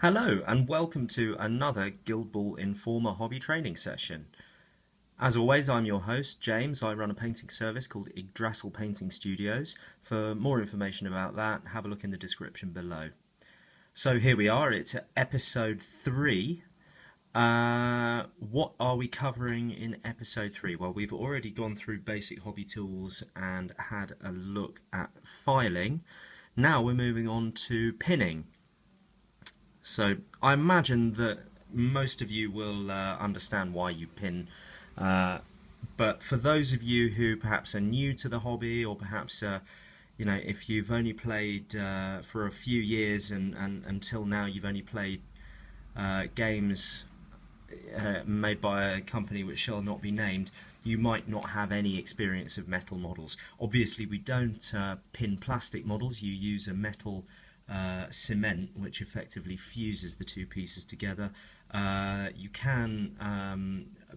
Hello and welcome to another Guildball Informer hobby training session. As always, I'm your host, James. I run a painting service called Yggdrasil Painting Studios. For more information about that, have a look in the description below. So here we are, it's episode 3. What are we covering in episode 3? Well, we've already gone through basic hobby tools and had a look at filing. Now we're moving on to pinning. So I imagine that most of you will understand why you pin, but for those of you who perhaps are new to the hobby, or perhaps if you've only played for a few years and until now you've only played games made by a company which shall not be named, you might not have any experience of metal models. Obviously we don't pin plastic models. You use a metal cement which effectively fuses the two pieces together. You can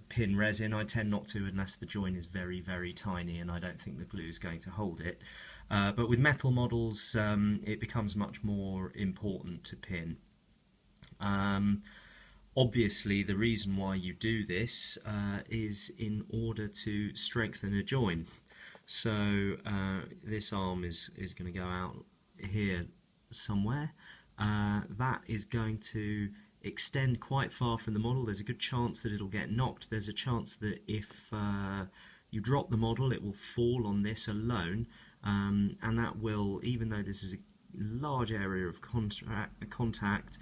pin resin. I tend not to unless the joint is very, very tiny and I don't think the glue is going to hold it. But with metal models it becomes much more important to pin. Obviously the reason why you do this is in order to strengthen a joint. So this arm is going to go out here somewhere. That is going to extend quite far from the model. There's a good chance that it'll get knocked. There's a chance that if you drop the model it will fall on this alone, and that will, even though this is a large area of contact,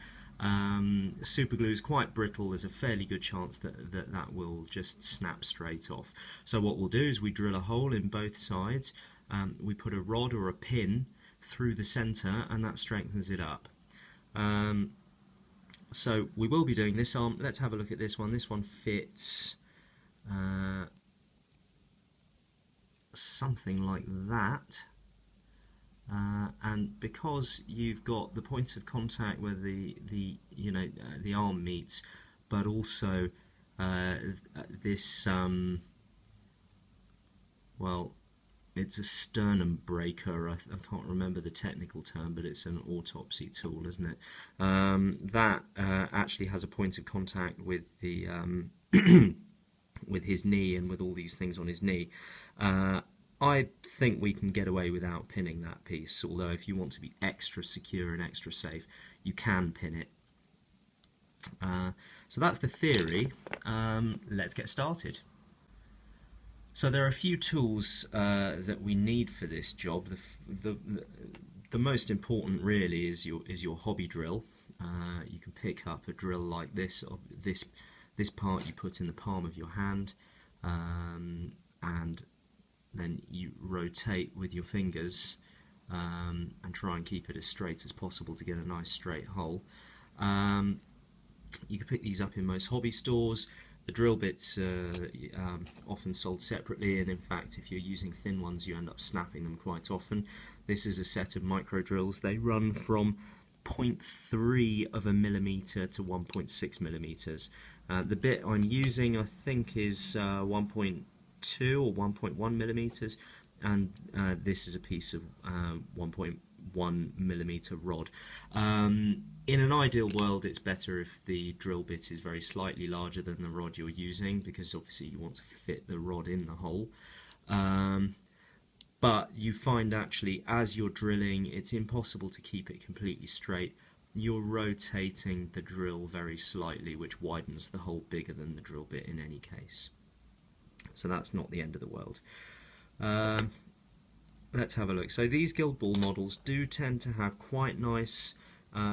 super glue is quite brittle. There's a fairly good chance that will just snap straight off. So what we'll do is we drill a hole in both sides, we put a rod or a pin through the center, and that strengthens it up. So we will be doing this arm. Let's have a look at this one. This one fits something like that, and because you've got the points of contact where the arm meets, but also this well, it's a sternum breaker. I can't remember the technical term, but it's an autopsy tool, isn't it? That actually has a point of contact with the with his knee and with all these things on his knee. I think we can get away without pinning that piece, although if you want to be extra secure and extra safe, you can pin it. So that's the theory. Let's get started. So there are a few tools that we need for this job. The most important really is your hobby drill. You can pick up a drill like this. This part you put in the palm of your hand, and then you rotate with your fingers and try and keep it as straight as possible to get a nice straight hole. You can pick these up in most hobby stores. The drill bits are often sold separately, and in fact if you're using thin ones you end up snapping them quite often. This is a set of micro drills. They run from 0.3 of a millimeter to 1.6 millimeters. The bit I'm using I think is 1.2 or 1.1 millimeters, and this is a piece of 1.1 millimeter rod. In an ideal world it's better if the drill bit is very slightly larger than the rod you're using, because obviously you want to fit the rod in the hole. But you find actually as you're drilling it's impossible to keep it completely straight. You're rotating the drill very slightly, which widens the hole bigger than the drill bit in any case. So that's not the end of the world. Let's have a look. So these Guildball models do tend to have quite nice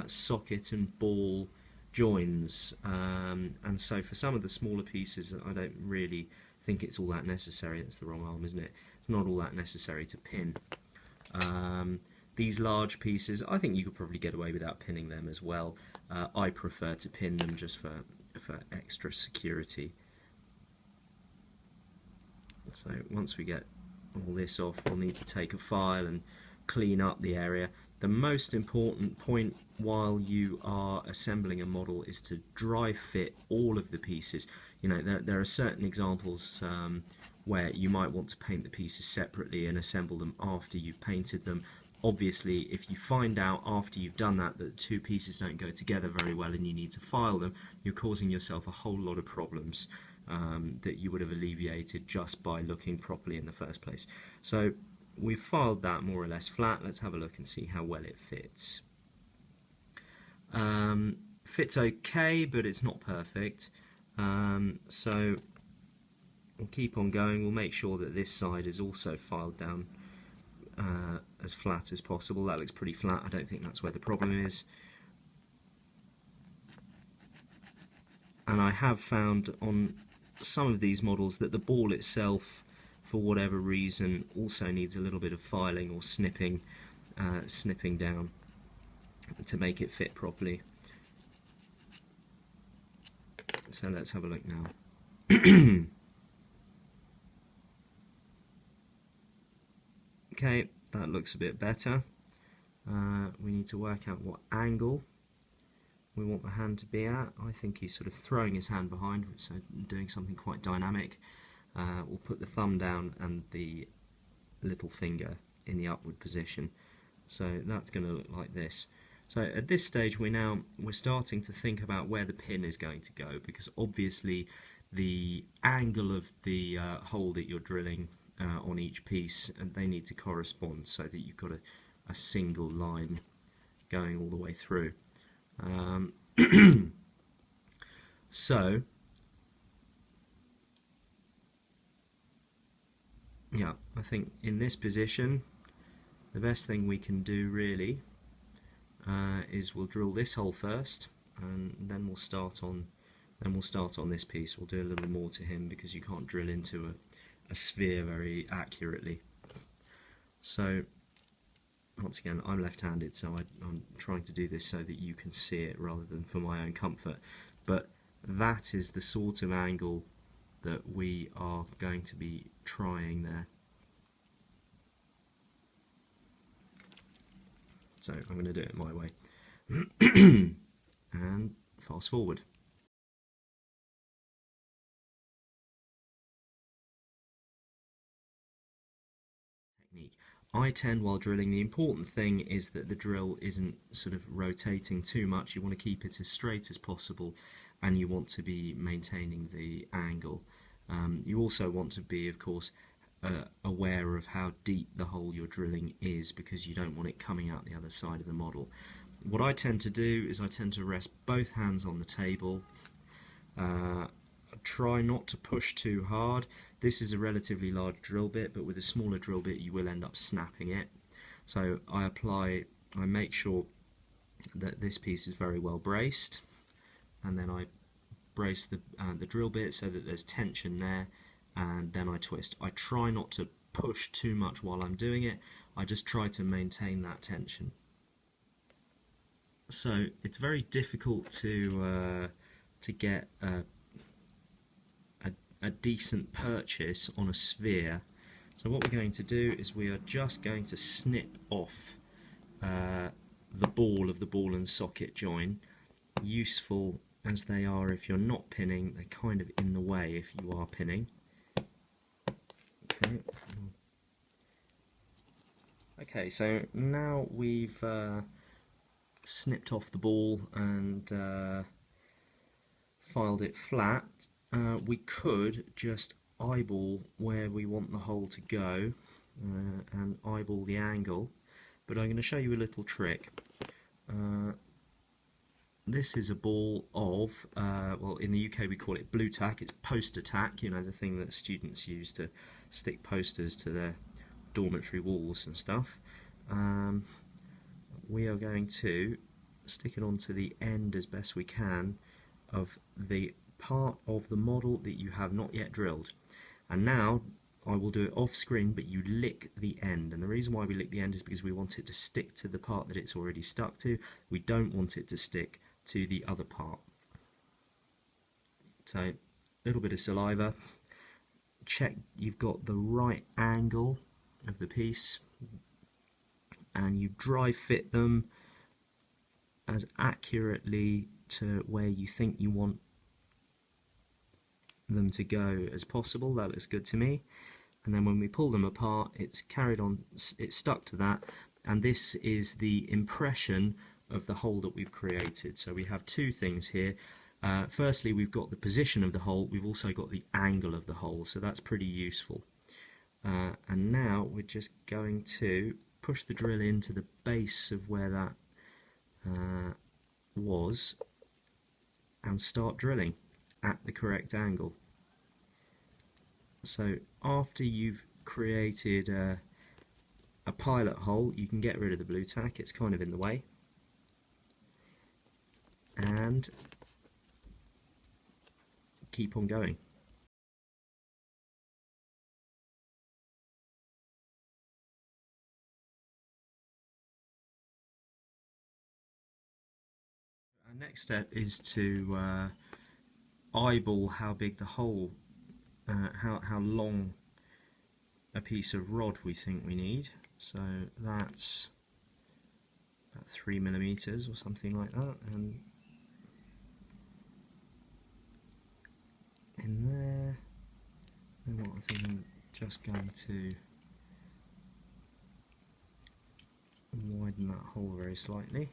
socket and ball joins, and so for some of the smaller pieces I don't really think it's all that necessary. That's the wrong arm, isn't it? It's not all that necessary to pin. These large pieces I think you could probably get away without pinning them as well. I prefer to pin them just for extra security. So once we get all this off, we'll need to take a file and clean up the area. The most important point while you are assembling a model is to dry fit all of the pieces. You know, there are certain examples where you might want to paint the pieces separately and assemble them after you've painted them. obviously, if you find out after you've done that that the two pieces don't go together very well and you need to file them, you're causing yourself a whole lot of problems that you would have alleviated just by looking properly in the first place. So we've filed that more or less flat. Let's have a look and see how well it fits. Fits okay, but it's not perfect. So we'll keep on going. We'll make sure that this side is also filed down as flat as possible. That looks pretty flat. I don't think that's where the problem is. And I have found on some of these models that the ball itself, for whatever reason, also needs a little bit of filing or snipping down to make it fit properly. So let's have a look now. Okay, that looks a bit better. We need to work out what angle we want the hand to be at. I think he's sort of throwing his hand behind, so doing something quite dynamic. We'll put the thumb down and the little finger in the upward position. So that's going to look like this. So at this stage we're starting to think about where the pin is going to go, because obviously the angle of the hole that you're drilling on each piece, and they need to correspond so that you've got a single line going all the way through. So yeah, I think in this position the best thing we can do really is we'll drill this hole first, and then we'll start on this piece. We'll do a little more to him because you can't drill into a sphere very accurately. So once again, I'm left-handed, so I'm trying to do this so that you can see it rather than for my own comfort. But that is the sort of angle that we are going to be trying there. So I'm going to do it my way. And fast forward. Technique. I tend, while drilling, the important thing is that the drill isn't sort of rotating too much. You want to keep it as straight as possible, and you want to be maintaining the angle. You also want to be, of course, aware of how deep the hole you're drilling is, because you don't want it coming out the other side of the model. What I tend to do is I tend to rest both hands on the table. Try not to push too hard. This is a relatively large drill bit, but with a smaller drill bit you will end up snapping it. So I make sure that this piece is very well braced, and then I brace the drill bit so that there's tension there, and then I twist. I try not to push too much while I'm doing it. I just try to maintain that tension. So it's very difficult to get a decent purchase on a sphere. So what we're going to do is we are just going to snip off the ball of the ball and socket join. Useful as they are if you're not pinning, they're kind of in the way if you are pinning. Okay, so now we've snipped off the ball and filed it flat. We could just eyeball where we want the hole to go and eyeball the angle, but I'm going to show you a little trick. This is a ball of, well, in the UK we call it blue tack. It's poster tack, you know, the thing that students use to stick posters to their dormitory walls and stuff. We are going to stick it onto the end as best we can of the part of the model that you have not yet drilled. And now I will do it off screen, but you lick the end, and the reason why we lick the end is because we want it to stick to the part that it's already stuck to. We don't want it to stick to the other part. So a little bit of saliva, check you've got the right angle of the piece, and you dry fit them as accurately to where you think you want them to go as possible. That looks good to me. And then when we pull them apart, it's carried on, it's stuck to that, and this is the impression of the hole that we've created. So we have two things here. Firstly, we've got the position of the hole, we've also got the angle of the hole, so that's pretty useful. And now we're just going to push the drill into the base of where that was and start drilling at the correct angle. So after you've created a pilot hole, you can get rid of the blue tack, it's kind of in the way, and keep on going. Our next step is to eyeball how big the hole, how long a piece of rod we think we need. So that's about 3mm or something like that, and in there, and what I think I'm just going to widen that hole very slightly.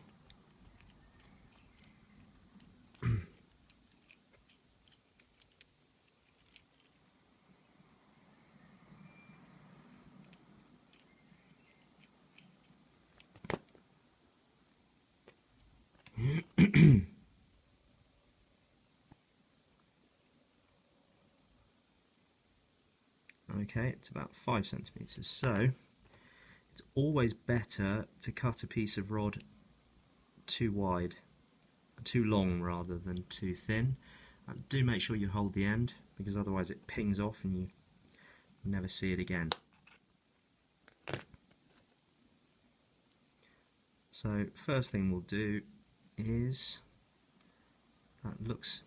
Okay, it's about 5cm. So it's always better to cut a piece of rod too wide, too long rather than too thin. Do make sure you hold the end, because otherwise it pings off and you never see it again. So first thing we'll do is, that looks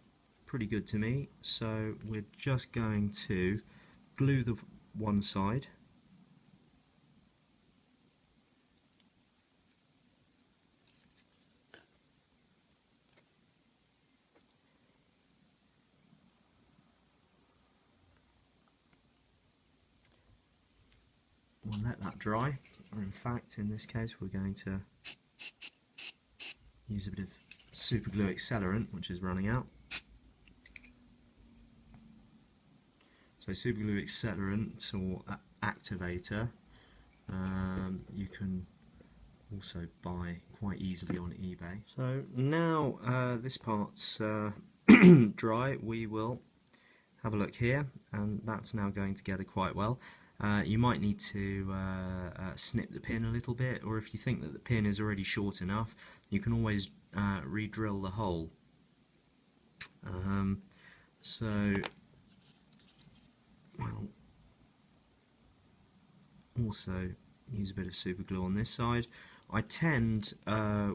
pretty good to me, so we're just going to glue the one side, we'll let that dry, or in fact in this case we're going to use a bit of super glue accelerant, which is running out. So super glue accelerant or activator you can also buy quite easily on eBay. So now this part's dry, we will have a look here, and that's now going together quite well. You might need to snip the pin a little bit, or if you think that the pin is already short enough, you can always re-drill the hole. So we'll also use a bit of super glue on this side. I tend,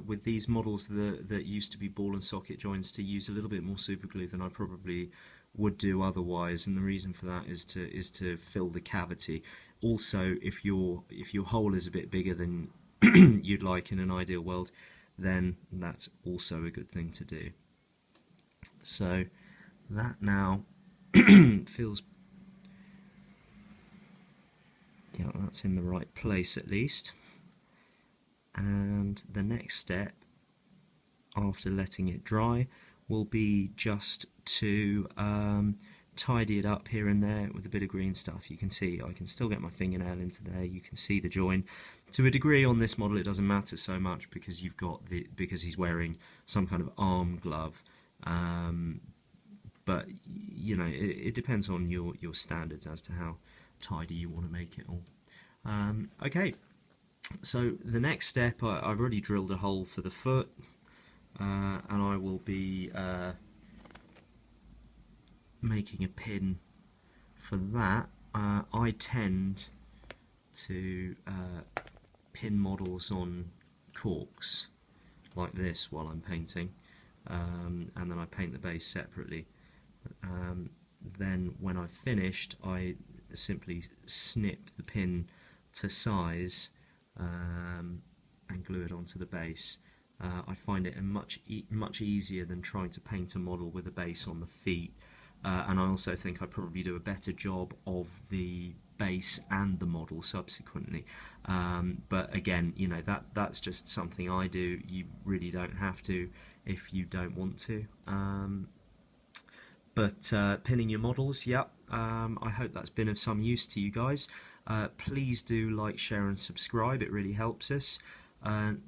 with these models that used to be ball and socket joints, to use a little bit more super glue than I probably would do otherwise, and the reason for that is to fill the cavity. Also, if your hole is a bit bigger than you'd like in an ideal world, then that's also a good thing to do. So that now feels, yeah, that's in the right place at least. And the next step, after letting it dry, will be just to tidy it up here and there with a bit of green stuff. You can see I can still get my fingernail into there. You can see the join. To a degree on this model it doesn't matter so much because because he's wearing some kind of arm glove. But you know, it depends on your standards as to how tidy you want to make it all. Okay, so the next step, I've already drilled a hole for the foot, and I will be making a pin for that. I tend to pin models on corks like this while I'm painting, and then I paint the base separately. Then when I've finished, I simply snip the pin to size and glue it onto the base. I find it much easier than trying to paint a model with a base on the feet, and I also think I probably do a better job of the base and the model subsequently. But again, you know, that's just something I do. You really don't have to if you don't want to. But pinning your models, yeah, I hope that's been of some use to you guys. Please do like, share and subscribe, it really helps us.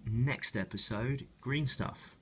Next episode, green stuff.